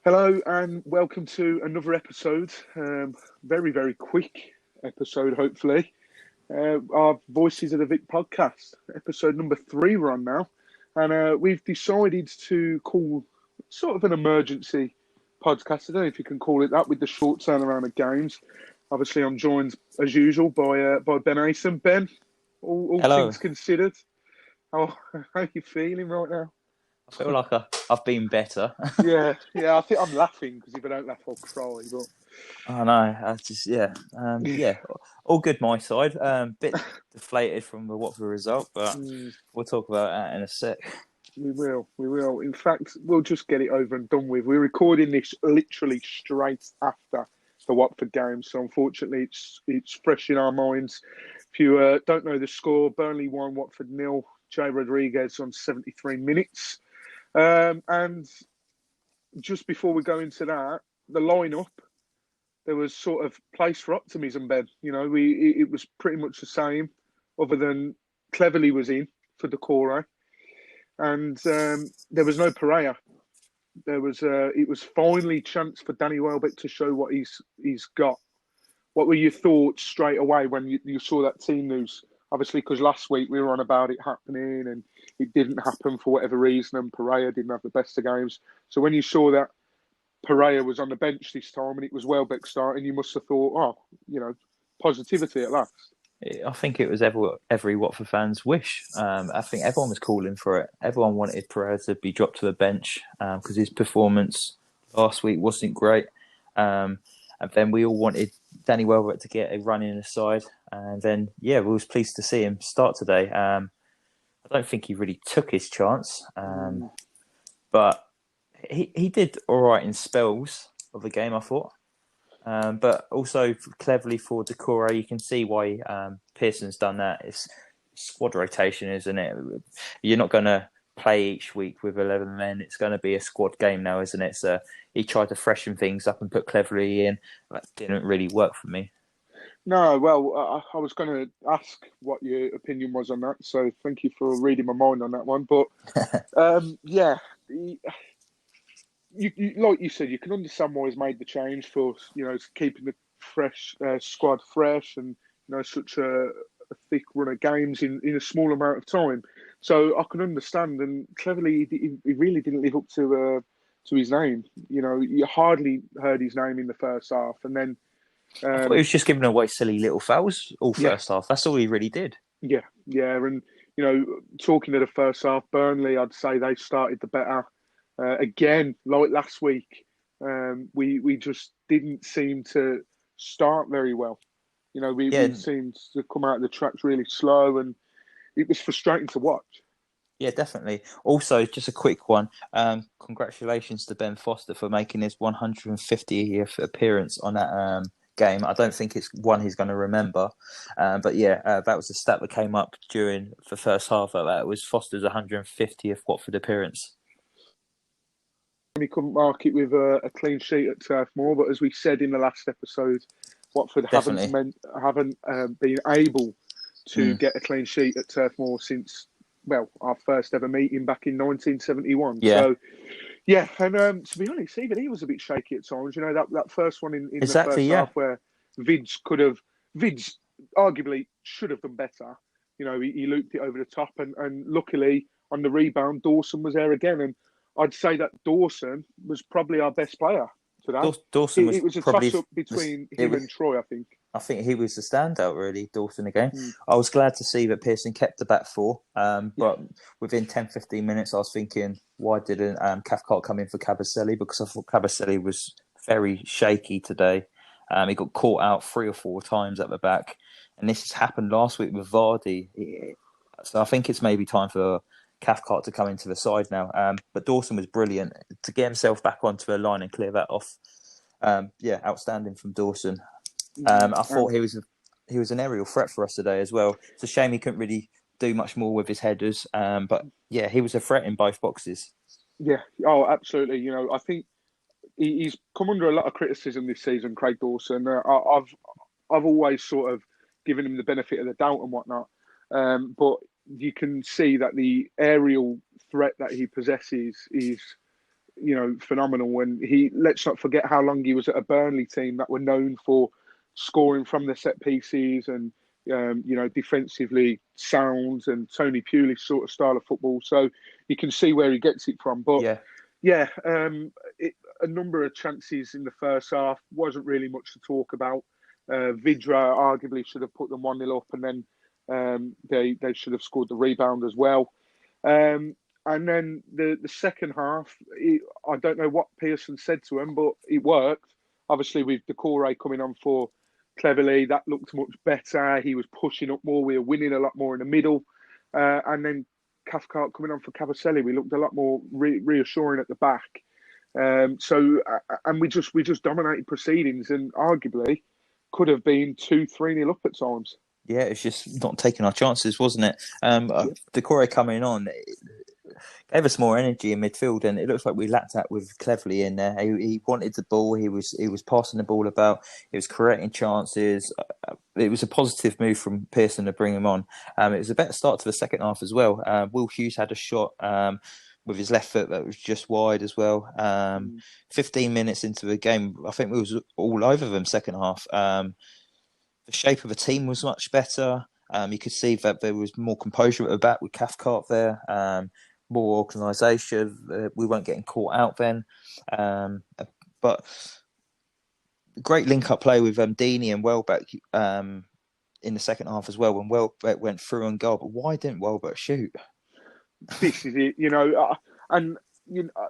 Hello and welcome to another episode. Very, very quick episode, hopefully. Our Voices of the Vic podcast, episode number 3 we're on now. And we've decided to call sort of an emergency podcast. I don't know if you can call it that with the short turnaround of games. Obviously, I'm joined, as usual, by Ben Aiton. Ben, all Hello. things considered, how are you feeling right now? I feel like I've been better. Yeah, I think I'm laughing because if I don't laugh, I'll cry. But I know. All good my side. Bit deflated from the Watford result, but we'll talk about that in a sec. We will. In fact, we'll just get it over and done with. We're recording this literally straight after the Watford game, so unfortunately, it's fresh in our minds. If you don't know the score, Burnley 1, Watford 0. Jay Rodriguez on 73 minutes. And just before we go into that, the lineup, there was sort of place for optimism, Ben. You know, it was pretty much the same, other than Cleverley was in for Decore, and there was no Pereira. It was finally chance for Danny Welbeck to show what he's got. What were your thoughts straight away when you saw that team news? Obviously, because last week we were on about it happening and it didn't happen for whatever reason, and Pereira didn't have the best of games. So when you saw that Pereira was on the bench this time and it was Welbeck starting, you must have thought, positivity at last. I think it was every Watford fan's wish. I think everyone was calling for it. Everyone wanted Pereira to be dropped to the bench because his performance last week wasn't great. And then we all wanted Danny Welbeck to get a run in the side. And then, we was pleased to see him start today. I don't think he really took his chance. But he did all right in spells of the game, I thought. But also cleverly for Decore, you can see why Pearson's done that. It's squad rotation, isn't it? You're not going to play each week with 11 men. It's going to be a squad game now, isn't it? So he tried to freshen things up and put Cleverly in. That didn't really work for me. No, well, I was going to ask what your opinion was on that. So thank you for reading my mind on that one. But you, like you said, you can understand why he's made the change for, keeping the fresh squad fresh and, such a thick run of games in a small amount of time. So I can understand. And cleverly, he really didn't live up to his name. You hardly heard his name in the first half. And then I thought he was just giving away silly little fouls all first half. That's all he really did. Yeah. And, talking to the first half, Burnley, I'd say they started the better. Again, like last week, we just didn't seem to start very well. We seemed to come out of the tracks really slow, and it was frustrating to watch. Yeah, definitely. Also, just a quick one. Congratulations to Ben Foster for making his 150th appearance on that game. I don't think it's one he's going to remember. But that was the stat that came up during the first half of that. It was Foster's 150th Watford appearance. He couldn't mark it with a clean sheet at Turf Moor, but as we said in the last episode, Watford haven't been able to get a clean sheet at Turf Moor since, our first ever meeting back in 1971. Yeah. So, and to be honest, even he was a bit shaky at times. That first one in Exactly, the first half where Vids arguably should have done better. He looped it over the top, and luckily on the rebound, Dawson was there again. And I'd say that Dawson was probably our best player today. Dawson it was a toss-up between him and Troy, I think. I think he was the standout, really, Dawson again. I was glad to see that Pearson kept the back four. But within 10-15 minutes, I was thinking, why didn't Cathcart come in for Cabaselli? Because I thought Cabaselli was very shaky today. He got caught out 3 or 4 times at the back. And this has happened last week with Vardy. So I think it's maybe time for Cathcart to come into the side now. But Dawson was brilliant to get himself back onto the line and clear that off. Outstanding from Dawson. I thought he was an aerial threat for us today as well. It's a shame he couldn't really do much more with his headers. But he was a threat in both boxes. Yeah, absolutely. I think he's come under a lot of criticism this season, Craig Dawson. I've always sort of given him the benefit of the doubt and whatnot. But you can see that the aerial threat that he possesses is phenomenal. And let's not forget how long he was at a Burnley team that were known for scoring from the set pieces and defensively sound and Tony Pulis sort of style of football. So you can see where he gets it from. But yeah, a number of chances in the first half, wasn't really much to talk about. Vidra arguably should have put them 1-0 up, and then they should have scored the rebound as well. And then the second half, I don't know what Pearson said to him, but it worked. Obviously, with Decore coming on for Cleverley, that looked much better. He was pushing up more. We were winning a lot more in the middle. And then Cathcart coming on for Cavaselli, we looked a lot more reassuring at the back. And we just dominated proceedings, and arguably could have been 2-3-0 up at times. Yeah, it's just not taking our chances, wasn't it? Decore coming on gave us more energy in midfield, and it looks like we lacked that with Cleverley in there. He wanted the ball. He was passing the ball about. He was creating chances. It was a positive move from Pearson to bring him on. It was a better start to the second half as well. Will Hughes had a shot with his left foot that was just wide as well. 15 minutes into the game, I think we was all over them second half. The shape of the team was much better. You could see that there was more composure at the back with Cathcart there, more organisation. We weren't getting caught out then. But great link-up play with Deeney and Welbeck in the second half as well, when Welbeck went through and goal. But why didn't Welbeck shoot? This is it, and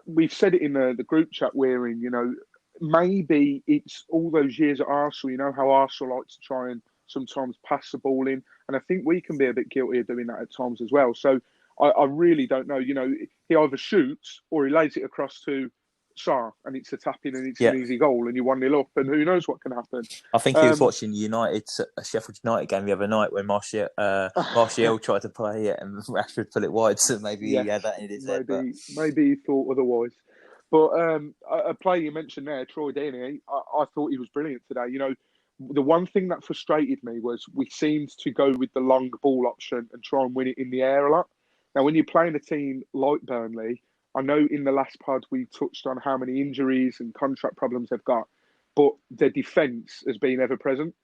we've said it in the group chat we're in, maybe it's all those years at Arsenal, how Arsenal like to try and sometimes pass the ball in. And I think we can be a bit guilty of doing that at times as well. So I really don't know. He either shoots or he lays it across to Sarr and it's a tap in and it's an easy goal and you're 1-0 up and who knows what can happen. I think he was watching a Sheffield United game the other night when Martial tried to play it and Rashford put it wide. So maybe he had that in his head. Maybe he thought otherwise. But a player you mentioned there, Troy Deeney, I thought he was brilliant today. The one thing that frustrated me was we seemed to go with the long ball option and try and win it in the air a lot. Now, when you're playing a team like Burnley, I know in the last pod we touched on how many injuries and contract problems they've got, but their defence has been ever present.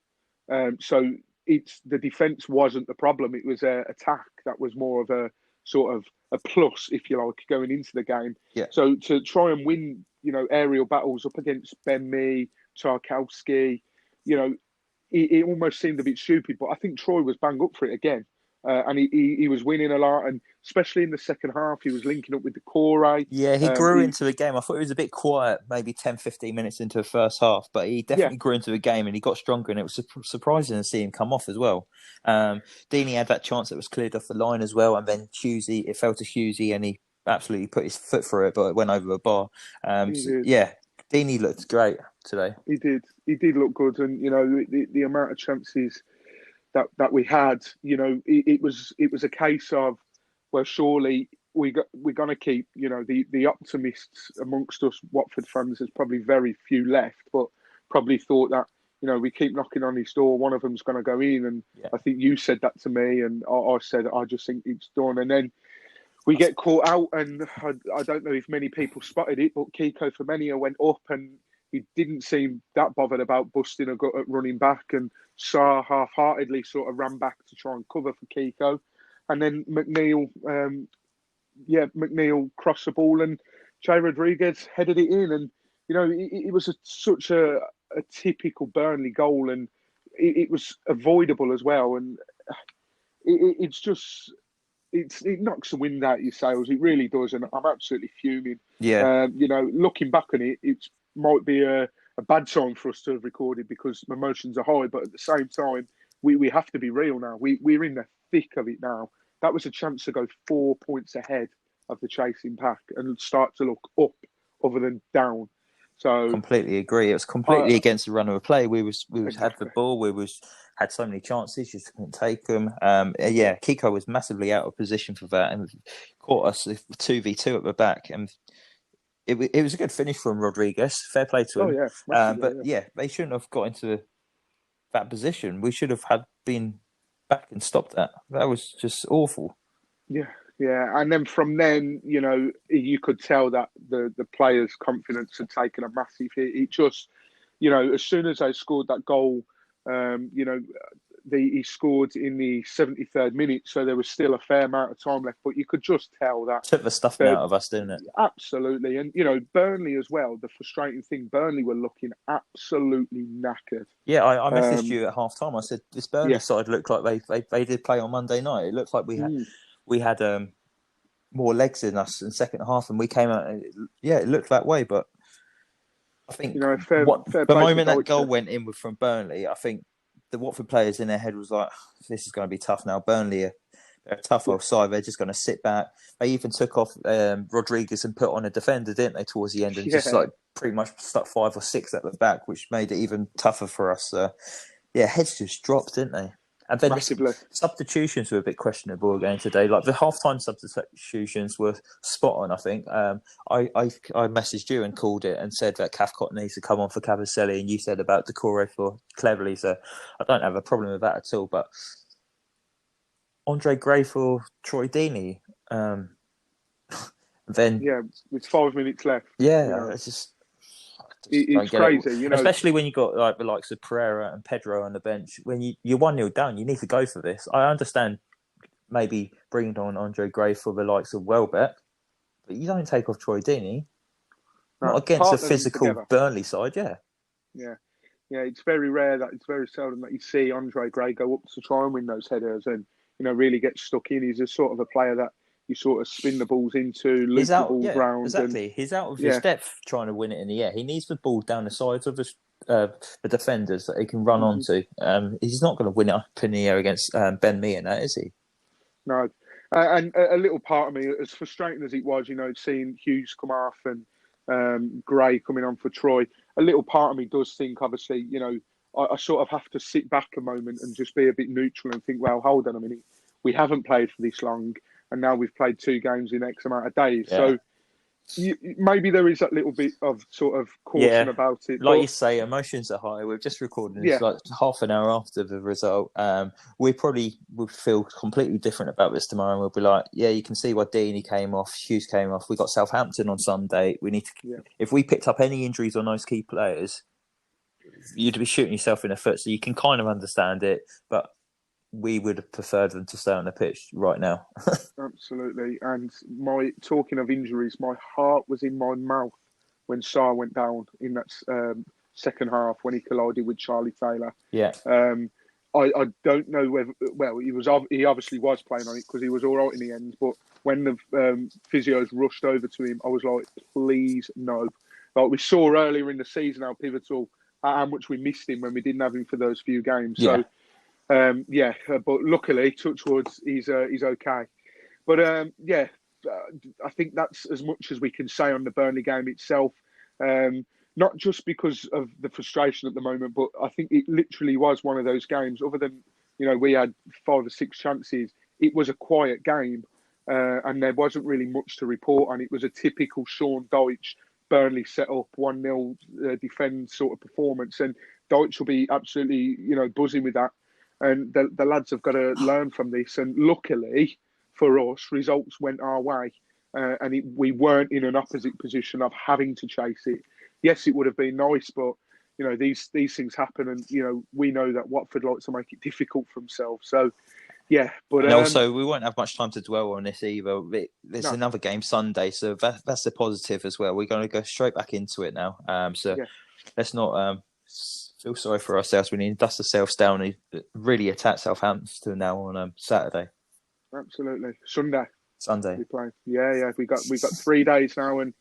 So the defence wasn't the problem. It was an attack that was more of a sort of a plus, if you like, going into the game. Yeah. So to try and win, aerial battles up against Ben Mee, Tarkowski, it almost seemed a bit stupid, but I think Troy was bang up for it again. And he was winning a lot, and especially in the second half, he was linking up with Decore. Yeah, he grew into the game. I thought he was a bit quiet, maybe 10, 15 minutes into the first half, but he definitely grew into the game and he got stronger, and it was surprising to see him come off as well. Deeney had that chance that was cleared off the line as well, and then it fell to Hughesy and he absolutely put his foot through it, but it went over the bar. Deeney looked great today. He did look good, and the amount of chances that we had, it was a case of, well, surely we're going to keep, the optimists amongst us Watford fans. There's probably very few left, but probably thought that, we keep knocking on his door, one of them's going to go in. And I think you said that to me, and I said, I just think it's done. And then we get caught out, and I don't know if many people spotted it, but Kiko Femenia went up and he didn't seem that bothered about busting a gut at running back, and Sarr half-heartedly sort of ran back to try and cover for Kiko. And then McNeil crossed the ball and Jay Rodriguez headed it in. And, it was such a typical Burnley goal, and it was avoidable as well. And it knocks the wind out of your sails. It really does. And I'm absolutely fuming. Yeah. Looking back on it, it might be a bad time for us to have recorded because emotions are high. But at the same time, we have to be real now. We're in the thick of it now. That was a chance to go 4 points ahead of the chasing pack and start to look up other than down. So completely agree. It was completely against the run of the play. We had the ball. Had so many chances, just couldn't take them. Kiko was massively out of position for that and caught us 2v2 at the back. And it was a good finish from Rodriguez. Fair play to him. They shouldn't have got into that position. We should have been back and stopped that. That was just awful. Yeah. And then from then, you could tell that the players' confidence had taken a massive hit. It just, as soon as they scored that goal, he scored in the 73rd minute, so there was still a fair amount of time left. But you could just tell that took the stuffing out of us, didn't it? Absolutely, and Burnley as well. The frustrating thing, Burnley were looking absolutely knackered. Yeah, I messaged you at half time. I said this Burnley side looked like they did play on Monday night. It looked like we had more legs in us in the second half, and we came out. It looked that way, but I think fair the moment that goal went in from Burnley, I think the Watford players in their head was like, this is going to be tough now. Burnley are a tough old side. They're just going to sit back. They even took off Rodriguez and put on a defender, didn't they, towards the end, and just like pretty much stuck 5 or 6 at the back, which made it even tougher for us. Heads just dropped, didn't they? And then the substitutions were a bit questionable again today. Like the halftime substitutions were spot on, I think. I messaged you and called it and said that Cathcart needs to come on for Cavaselli, and you said about Decore for Cleverley. So I don't have a problem with that at all. But Andre Gray for Troy Deeney. Then with 5 minutes left. It's just. It's crazy, especially when you got like the likes of Pereira and Pedro on the bench. When you're 1-0 down, you need to go for this. I understand maybe bringing on Andre Gray for the likes of Welbeck, but you don't take off Troy Deeney. Not against a physical Burnley side, Yeah, it's very rare it's very seldom that you see Andre Gray go up to try and win those headers and really get stuck in. He's a sort of a player that you sort of spin the balls into, loop the balls round. Exactly. He's out of his depth trying to win it in the air. He needs the ball down the sides of the defenders that he can run onto. He's not going to win it up in the air against Ben Mee and that, is he? No. And a little part of me, as frustrating as it was, seeing Hughes come off and Gray coming on for Troy, a little part of me does think, obviously, I sort of have to sit back a moment and just be a bit neutral and think, well, hold on a minute. We haven't played for this long. And now we've played 2 games in X amount of days. Yeah. So maybe there is that little bit of sort of caution about it. Like you say, emotions are high. We've just recorded this like half an hour after the result. We probably would feel completely different about this tomorrow. And we'll be like, you can see why Deeney came off, Hughes came off. We got Southampton on Sunday. We need to. If we picked up any injuries on those key players, you'd be shooting yourself in the foot. So you can kind of understand it, but we would have preferred them to stay on the pitch right now. Absolutely. And talking of injuries, my heart was in my mouth when Sarr went down in that second half when he collided with Charlie Taylor. Yeah. I don't know whether... Well, he obviously was playing on it because he was all right in the end. But when the physios rushed over to him, I was like, please, no. Like we saw earlier in the season how pivotal, how much we missed him when we didn't have him for those few games. So, but luckily, touch wood, he's okay. But I think that's as much as we can say on the Burnley game itself. Not just because of the frustration at the moment, but I think it literally was one of those games. Other than we had 5 or 6 chances, it was a quiet game, and there wasn't really much to report on. It was a typical Sean Dyche Burnley set up 1-0 defend sort of performance, and Dyche will be absolutely buzzing with that. And the lads have got to learn from this. And luckily for us, results went our way. And we weren't in an opposite position of having to chase it. Yes, it would have been nice, but, these things happen. And, we know that Watford like to make it difficult for themselves. So, But and also, we won't have much time to dwell on this either. There's another game Sunday, so that's a positive as well. We're going to go straight back into it now. Let's not... feel sorry for ourselves. We need to dust ourselves down and really attack Southampton now on Saturday. Absolutely, Sunday. We play. We got 3 days now, and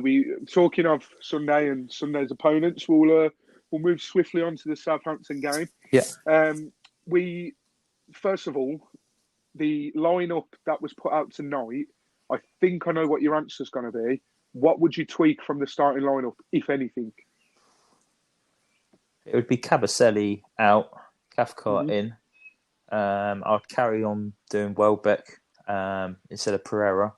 we talking of Sunday and Sunday's opponents. We'll move swiftly on to the Southampton game. Yeah. We first of all, the lineup that was put out tonight. I think I know what your answer's going to be. What would you tweak from the starting lineup, if anything? It would be Cavaselli out, Cathcart in. I'd carry on doing Welbeck instead of Pereira.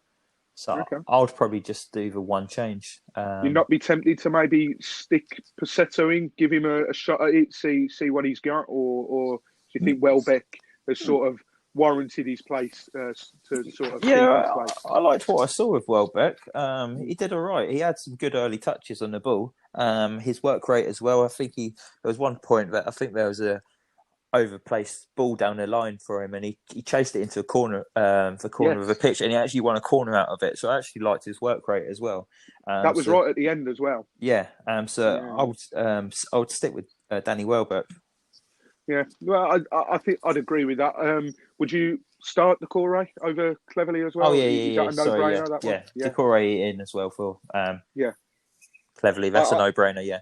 So I would probably just do the one change. You'd not be tempted to maybe stick Passetto in, give him a shot at it, see what he's got, or do you think Welbeck has sort of warranted his place to sort of keep his Yeah, place. I liked what I saw with Welbeck. He did all right. He had some good early touches on the ball. His work rate as well. I think there was one point that I think there was a overplaced ball down the line for him, and he chased it into a corner, the corner of the Yes, pitch, and he actually won a corner out of it. So I actually liked his work rate as well. that was right at the end as well. Yeah. So Yeah. I would stick with Danny Welbeck. Yeah, well, I think I'd agree with that. Would you start the Corey over Cleverly as Oh well? Is that a Sorry, no-brainer, that one? yeah. Yeah, Decore in as well for yeah. Cleverly. I, That's a no-brainer. Yeah.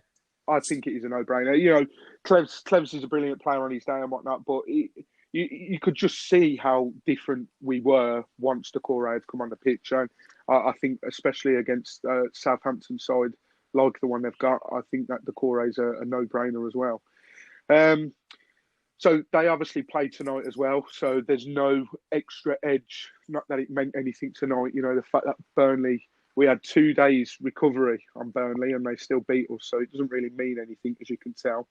I think it is a no-brainer. You know, Clevs is a brilliant player on his day and whatnot, but you could just see how different we were once the Corey had come on the pitch. And I think, especially against Southampton side, like the one they've got, I think that the Corey is a no-brainer as well. So they obviously played tonight as well. So there's no extra edge. Not that it meant anything tonight. You know, the fact that Burnley, we had 2 days recovery on Burnley and they still beat us. So it doesn't really mean anything, as you can tell.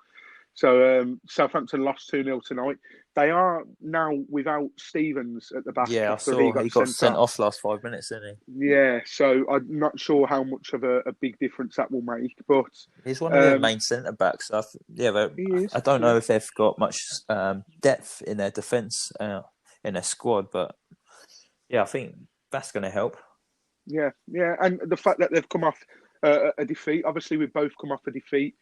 So Southampton lost 2-0 tonight. They are now without Stevens at the back Yeah, I after saw he got sent sent off. off last 5 minutes, didn't Yeah, so I'm not sure how much of a big difference that will make. But he? He's one of their main centre backs. But he is. I don't know Yeah. if they've got much depth in their defence, in their squad, but yeah, I think that's going to help. Yeah, and the fact that they've come off a defeat, obviously we've both come off a defeat,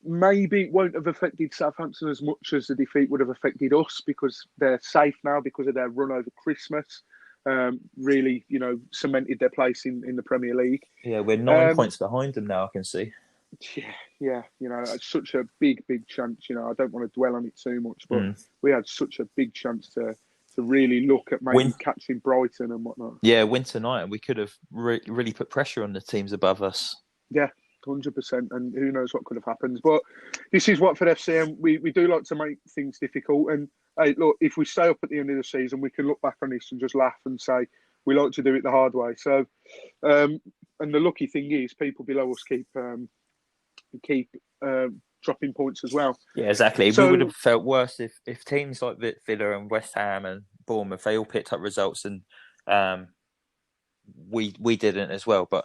maybe it won't have affected Southampton as much as the defeat would have affected us because they're safe now because of their run over Christmas. Really, cemented their place in the Premier League. Yeah, we're 9 points behind them now, I can see. Yeah, it's such a big chance. I don't want to dwell on it too much, but we had such a big chance to really look at maybe catching Brighton and whatnot. Yeah, win tonight, and we could have really put pressure on the teams above us. Yeah, 100%, and who knows what could have happened. But this is Watford FC, and we do like to make things difficult. And hey, look, if we stay up at the end of the season, we can look back on this and just laugh and say we like to do it the hard way. So, and the lucky thing is, people below us keep dropping points as well. Yeah, exactly. So, we would have felt worse if teams like Villa and West Ham and Bournemouth, they all picked up results and we didn't as well. But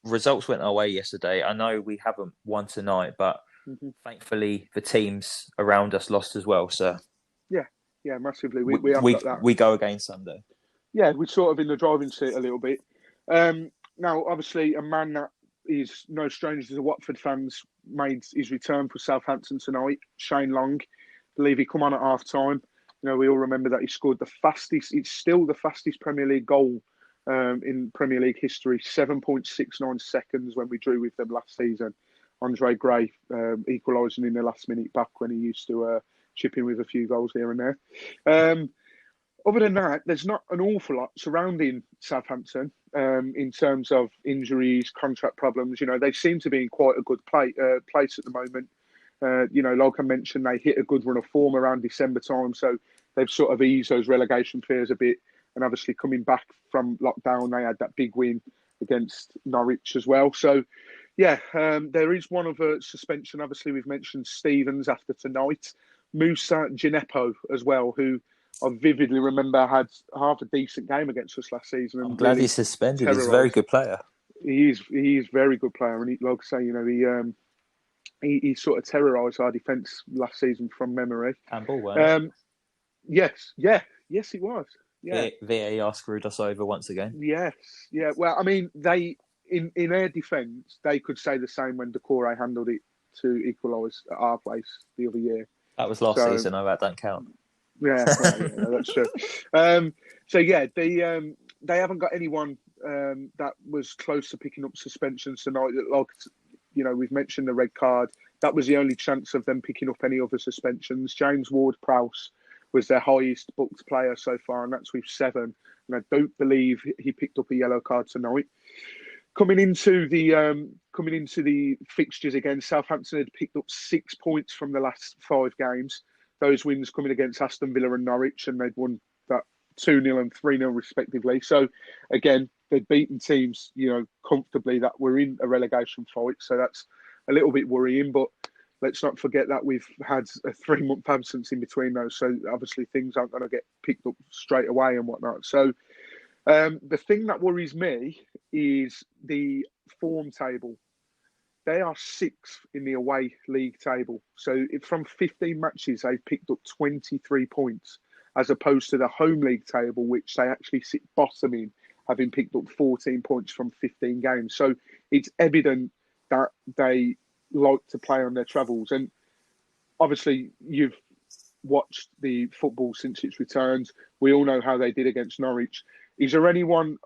results went our way yesterday. I know we haven't won tonight, but thankfully the teams around us lost as well. So yeah, massively. We have got that. We go again Sunday. Yeah, we're sort of in the driving seat a little bit. Now, obviously, a man that is no stranger to the Watford fans made his return for Southampton tonight. Shane Long, I believe he come on at half time. We all remember that he scored the fastest. It's still the fastest Premier League goal in Premier League history. 7.69 seconds when we drew with them last season. Andre Gray equalising in the last minute back when he used to chip in with a few goals here and there. Other than that, there's not an awful lot surrounding Southampton in terms of injuries, contract problems. They seem to be in quite a good place at the moment. Like I mentioned, they hit a good run of form around December time, so they've sort of eased those relegation fears a bit. And obviously, coming back from lockdown, they had that big win against Norwich as well. So, yeah, there is one other suspension. Obviously, we've mentioned Stevens after tonight. Musa Gineppo as well, who I vividly remember had half a decent game against us last season. And I'm glad he's suspended. He's a very good player. He is a very good player, and like I say, he sort of terrorised our defence last season from memory. Handball, wasn't it? Yes, it was. Yeah, VAR screwed us over once again. Yes, yeah. Well, I mean, they in their defence, they could say the same when Decore handled it to equalise at our place the other year. That was last season. No, that don't count. Yeah, that's true. So yeah, they haven't got anyone that was close to picking up suspensions tonight. Like, we've mentioned the red card. That was the only chance of them picking up any other suspensions. James Ward-Prowse was their highest booked player so far, and that's with 7. And I don't believe he picked up a yellow card tonight. Coming into the fixtures again, Southampton had picked up 6 points from the last 5 games. Those wins coming against Aston Villa and Norwich, and they'd won that 2-0 and 3-0 respectively. So again, they'd beaten teams, comfortably that were in a relegation fight. So that's a little bit worrying. But let's not forget that we've had a 3-month absence in between those. So obviously things aren't going to get picked up straight away and whatnot. So the thing that worries me is the form table. They are 6th in the away league table. So from 15 matches, they've picked up 23 points, as opposed to the home league table, which they actually sit bottom in, having picked up 14 points from 15 games. So it's evident that they like to play on their travels. And obviously, you've watched the football since its returned. We all know how they did against Norwich. Is there anyone,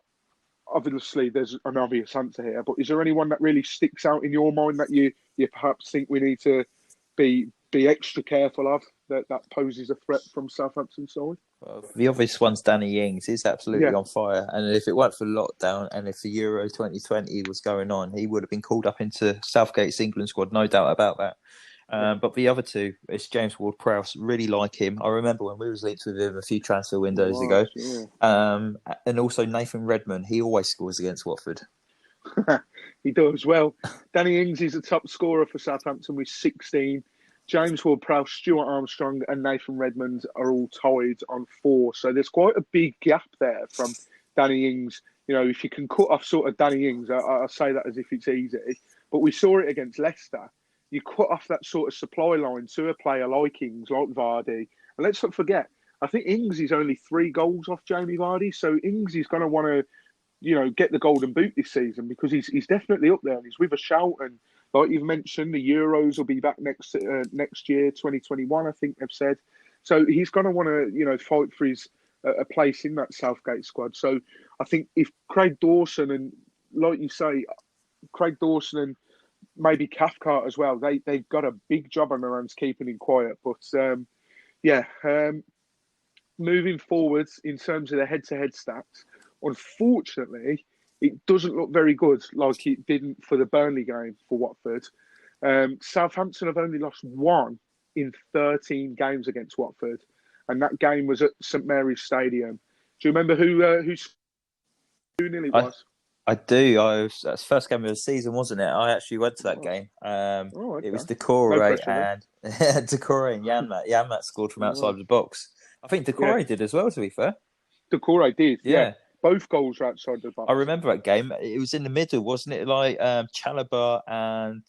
obviously there's an obvious answer here, but is there anyone that really sticks out in your mind that you perhaps think we need to be extra careful of, that poses a threat from Southampton's side? Well, the obvious one's Danny Ings. He's absolutely on fire. And if it weren't for lockdown and if the Euro 2020 was going on, he would have been called up into Southgate's England squad, no doubt about that. But the other two, it's James Ward-Prowse. Really like him. I remember when we was linked with him a few transfer windows ago. Yeah. And also Nathan Redmond. He always scores against Watford. He does. Well, Danny Ings is the top scorer for Southampton with 16. James Ward-Prowse, Stuart Armstrong and Nathan Redmond are all tied on 4. So there's quite a big gap there from Danny Ings. You know, if you can cut off sort of Danny Ings, I say that as if it's easy. But we saw it against Leicester. You cut off that sort of supply line to a player like Ings, like Vardy. And let's not forget, I think Ings is only 3 goals off Jamie Vardy. So Ings is going to want to, you know, get the golden boot this season because he's definitely up there and he's with a shout. And like you've mentioned, the Euros will be back next year, 2021, I think they've said. So he's going to want to, you know, fight for his a place in that Southgate squad. So I think if Craig Dawson and, like you say, Craig Dawson and maybe Cathcart as well, they've got a big job on their hands keeping him quiet. But moving forwards in terms of the head-to-head stats, unfortunately, it doesn't look very good like it didn't for the Burnley game for Watford. Southampton have only lost 1 in 13 games against Watford, and that game was at St Mary's Stadium. Do you remember who nearly was? I do. That's the first game of the season, wasn't it? I actually went to that game. Okay. It was Decore and Decore and Janmat. Janmat scored from outside the box. I think Decore did as well, to be fair. Decore did, yeah. Both goals were outside the box. I remember that game. It was in the middle, wasn't it? Like Chalobah and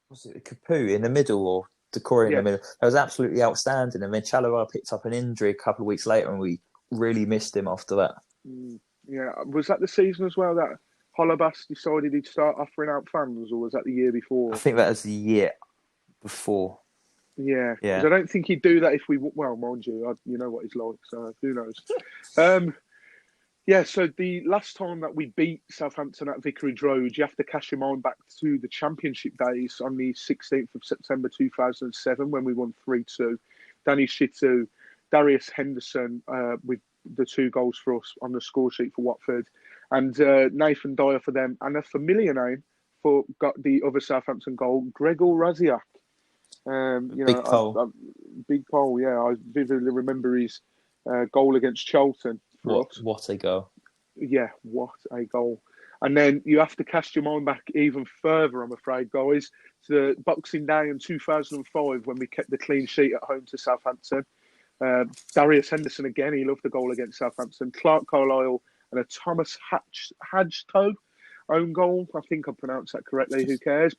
was it Capu in the middle or Decore in the middle? That was absolutely outstanding. And then Chalobah picked up an injury a couple of weeks later, and we really missed him after that. Yeah, was that the season as well that Holobas decided he'd start offering out fans, or was that the year before? I think that was the year before. Yeah. Because I don't think he'd do that if we... Well, mind you, you know what he's like, so who knows? So the last time that we beat Southampton at Vicarage Road, you have to cast your mind back to the Championship days on the 16th of September 2007 when we won 3-2. Danny Shitu, Darius Henderson with the 2 goals for us on the score sheet for Watford, and Nathan Dyer for them, and a familiar name for got the other Southampton goal, Gregor Raziak. Big Pole, yeah. I vividly remember his goal against Charlton. What a goal. Yeah, what a goal. And then you have to cast your mind back even further, I'm afraid, guys, to the Boxing Day in 2005 when we kept the clean sheet at home to Southampton. Darius Henderson again, he loved the goal against Southampton. Clark Carlisle and a Thomas Hadgetoe own goal. I think I pronounced that correctly. Who cares?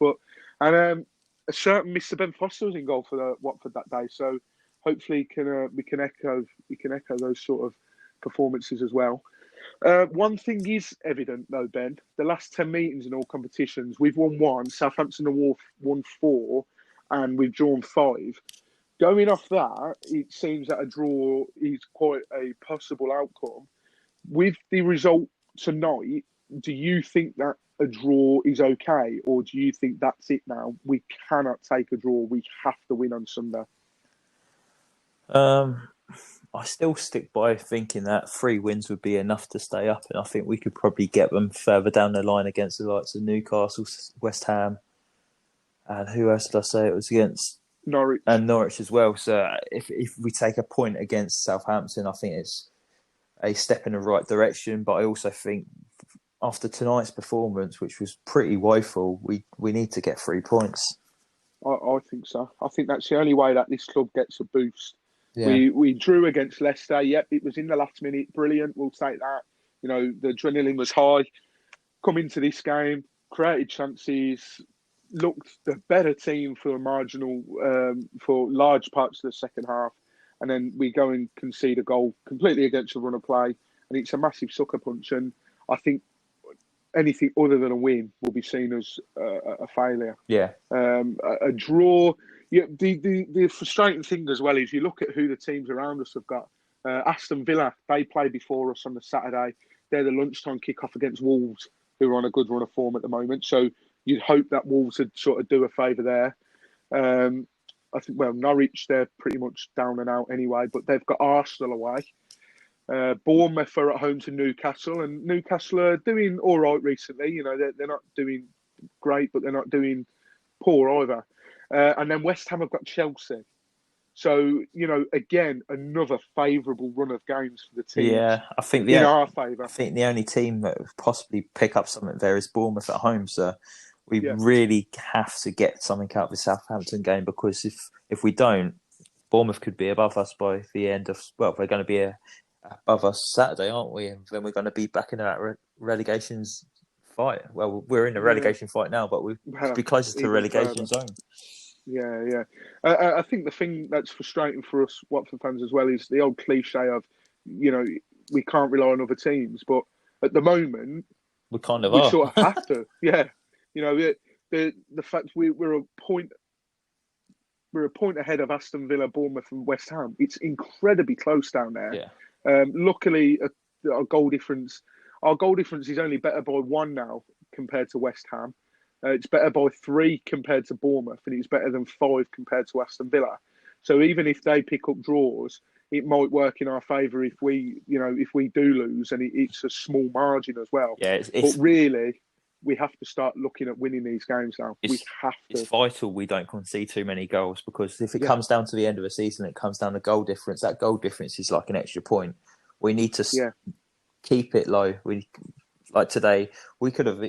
And a certain Mr. Ben Foster was in goal for Watford that day. So hopefully we can echo those sort of performances as well. One thing is evident though, Ben. The last 10 meetings in all competitions, we've won 1. Southampton have won 4, and we've drawn 5. Going off that, it seems that a draw is quite a possible outcome. With the result tonight, do you think that a draw is okay, or do you think that's it now? We cannot take a draw. We have to win on Sunday. I still stick by thinking that 3 wins would be enough to stay up, and I think we could probably get them further down the line against the likes of Newcastle, West Ham, and who else did I say it was against? Norwich. And Norwich as well. So if we take a point against Southampton, I think it's a step in the right direction. But I also think after tonight's performance, which was pretty woeful, we need to get 3 points. I think so. I think that's the only way that this club gets a boost. Yeah. We drew against Leicester. Yep, it was in the last minute. Brilliant. We'll take that. You know, the adrenaline was high. Come into this game, created chances, looked the better team for for large parts of the second half, and then we go and concede a goal completely against the run of play, and it's a massive sucker punch. And I think anything other than a win will be seen as a failure. Yeah. A draw. Yeah, the frustrating thing as well is you look at who the teams around us have got. Aston Villa, they play before us on the Saturday. They're the lunchtime kick-off against Wolves, who are on a good run of form at the moment. So you'd hope that Wolves would sort of do a favour there. I think, well, Norwich, they're pretty much down and out anyway, but they've got Arsenal away. Bournemouth are at home to Newcastle, and Newcastle are doing all right recently. You know, they're not doing great, but they're not doing poor either. And then West Ham have got Chelsea. So, you know, again, another favourable run of games for the teams. Yeah, I think in our favour. I think the only team that would possibly pick up something there is Bournemouth at home. So we really have to get something out of the Southampton game, because if we don't, Bournemouth could be above us by the end of, well, they're going to be above us Saturday, aren't we? And then we're going to be back in that relegations fight. Well, we're in the relegation fight now, but we'll be closer to relegation zone. Yeah. I think the thing that's frustrating for us Watford fans as well is the old cliche of, you know, we can't rely on other teams. But at the moment, we kind of we sort of have to. Yeah. You know, the fact we're a point ahead of Aston Villa, Bournemouth and West Ham. It's incredibly close down there. Yeah. Luckily, our goal difference is only better by 1 now compared to West Ham. It's better by 3 compared to Bournemouth, and it's better than 5 compared to Aston Villa. So even if they pick up draws, it might work in our favour if we do lose, and it's a small margin as well. Yeah, but really, we have to start looking at winning these games now. We have to. It's vital we don't concede too many goals, because if it comes down to the end of the season, it comes down to goal difference. That goal difference is like an extra point. We need to keep it low. Like today, we could have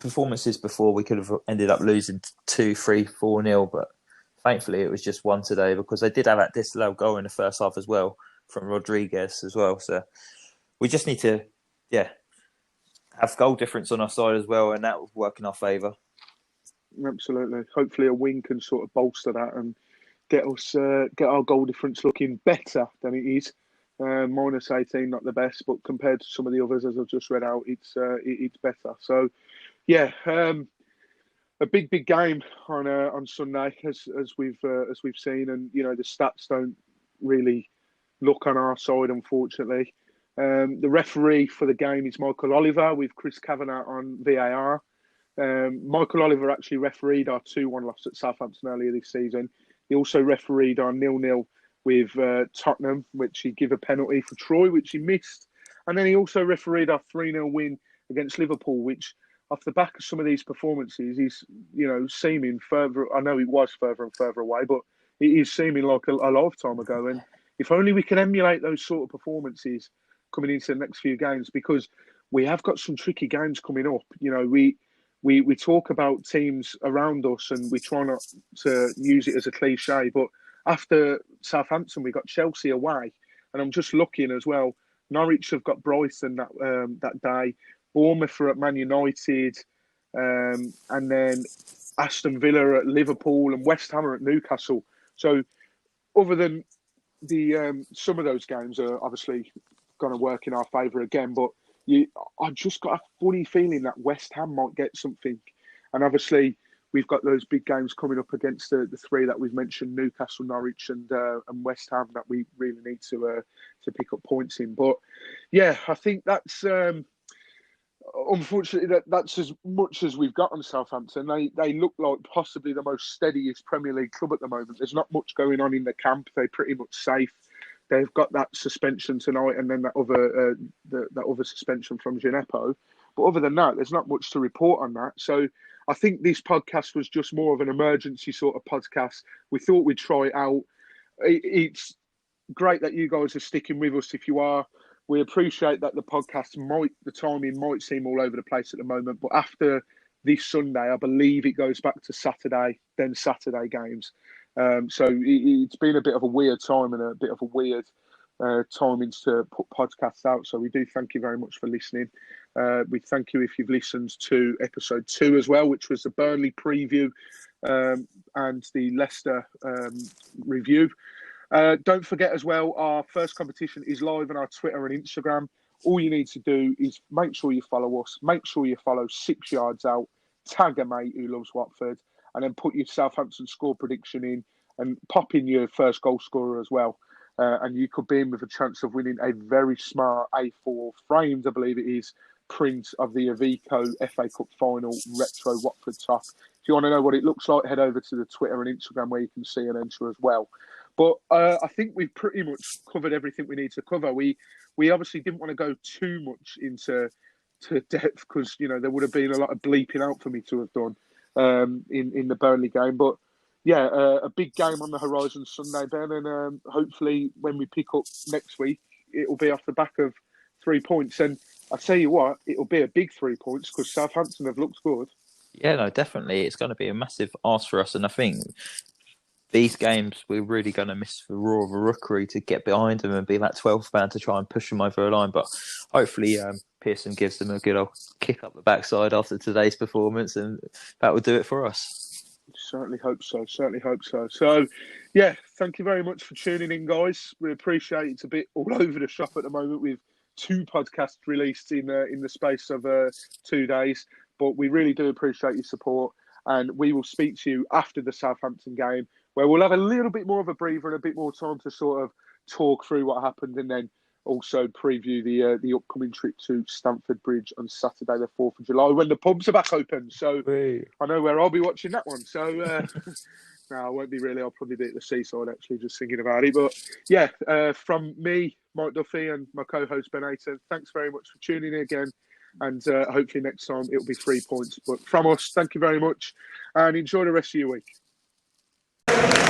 performances before, we could have ended up losing 2-3, 4-0, but thankfully it was just 1 today, because they did have that disallowed goal in the first half as well from Rodriguez as well. So we just need to have goal difference on our side as well, and that will work in our favour. Absolutely. Hopefully a win can sort of bolster that and get our goal difference looking better than it is. Minus 18, not the best, but compared to some of the others, as I've just read out, it's better. So, a big game on Sunday, as we've seen, and you know the stats don't really look on our side, unfortunately. The referee for the game is Michael Oliver, with Chris Kavanagh on VAR. Michael Oliver actually refereed our 2-1 loss at Southampton earlier this season. He also refereed our 0-0 with Tottenham, which he gave a penalty for Troy, which he missed. And then he also refereed our 3-0 win against Liverpool, which, off the back of some of these performances, is, you know, seeming further. I know it was further and further away, but it is seeming like a lifetime ago. And if only we can emulate those sort of performances coming into the next few games, because we have got some tricky games coming up. You know, we talk about teams around us, and we try not to use it as a cliche, but after Southampton, we got Chelsea away, and I'm just looking as well. Norwich have got Brighton that day. Bournemouth are at Man United, and then Aston Villa at Liverpool, and West Ham are at Newcastle. So, other than the some of those games are obviously going to work in our favour again, but I just got a funny feeling that West Ham might get something, and obviously we've got those big games coming up against the 3 that we've mentioned: Newcastle, Norwich, and West Ham, that we really need to pick up points in. But yeah, I think that's unfortunately that's as much as we've got on Southampton. They look like possibly the most steadiest Premier League club at the moment. There's not much going on in the camp. They're pretty much safe. They've got that suspension tonight, and then that other suspension from Gineppo. But other than that, there's not much to report on that. So I think this podcast was just more of an emergency sort of podcast. We thought we'd try it out. It's great that you guys are sticking with us. If you are, we appreciate that the timing might seem all over the place at the moment. But after this Sunday. I believe it goes back to Saturday, then Saturday games. So it's been a bit of a weird time and a bit of a weird timings to put podcasts out. So we do thank you very much for listening. We thank you if you've listened to episode 2 as well, which was the Burnley preview and the Leicester review. Don't forget as well, our first competition is live on our Twitter and Instagram. All you need to do is make sure you follow us, make sure you follow 6 Yards Out, tag a mate who loves Watford, and then put your Southampton score prediction in and pop in your first goal scorer as well. And you could be in with a chance of winning a very smart A4 framed, I believe it is, print of the Avico FA Cup final retro Watford top. If you want to know what it looks like, head over to the Twitter and Instagram where you can see and enter as well. But I think we've pretty much covered everything we need to cover. We obviously didn't want to go too much into depth because, you know, there would have been a lot of bleeping out for me to have done in the Burnley game. But yeah, a big game on the horizon Sunday, Ben, and hopefully when we pick up next week, it'll be off the back of 3 points. And I tell you what, it'll be a big 3 points because Southampton have looked good. Yeah, no, definitely. It's going to be a massive ask for us. And I think these games, we're really going to miss the roar of a rookery to get behind them and be that 12th man to try and push them over the line. But hopefully Pearson gives them a good old kick up the backside after today's performance, and that will do it for us. Certainly hope so. So, yeah, thank you very much for tuning in, guys. We appreciate it. It's a bit all over the shop at the moment with 2 podcasts released in the space of 2 days. But we really do appreciate your support. And we will speak to you after the Southampton game, where we'll have a little bit more of a breather and a bit more time to sort of talk through what happened, and then also preview the upcoming trip to Stamford Bridge on Saturday, the 4th of July, when the pubs are back open. So I know where I'll be watching that one. So no, I won't be really. I'll probably be at the seaside, actually, just thinking about it. But yeah, from me, Mike Duffy, and my co-host Ben Aiton, thanks very much for tuning in again. And hopefully next time it'll be 3 points. But from us, thank you very much and enjoy the rest of your week.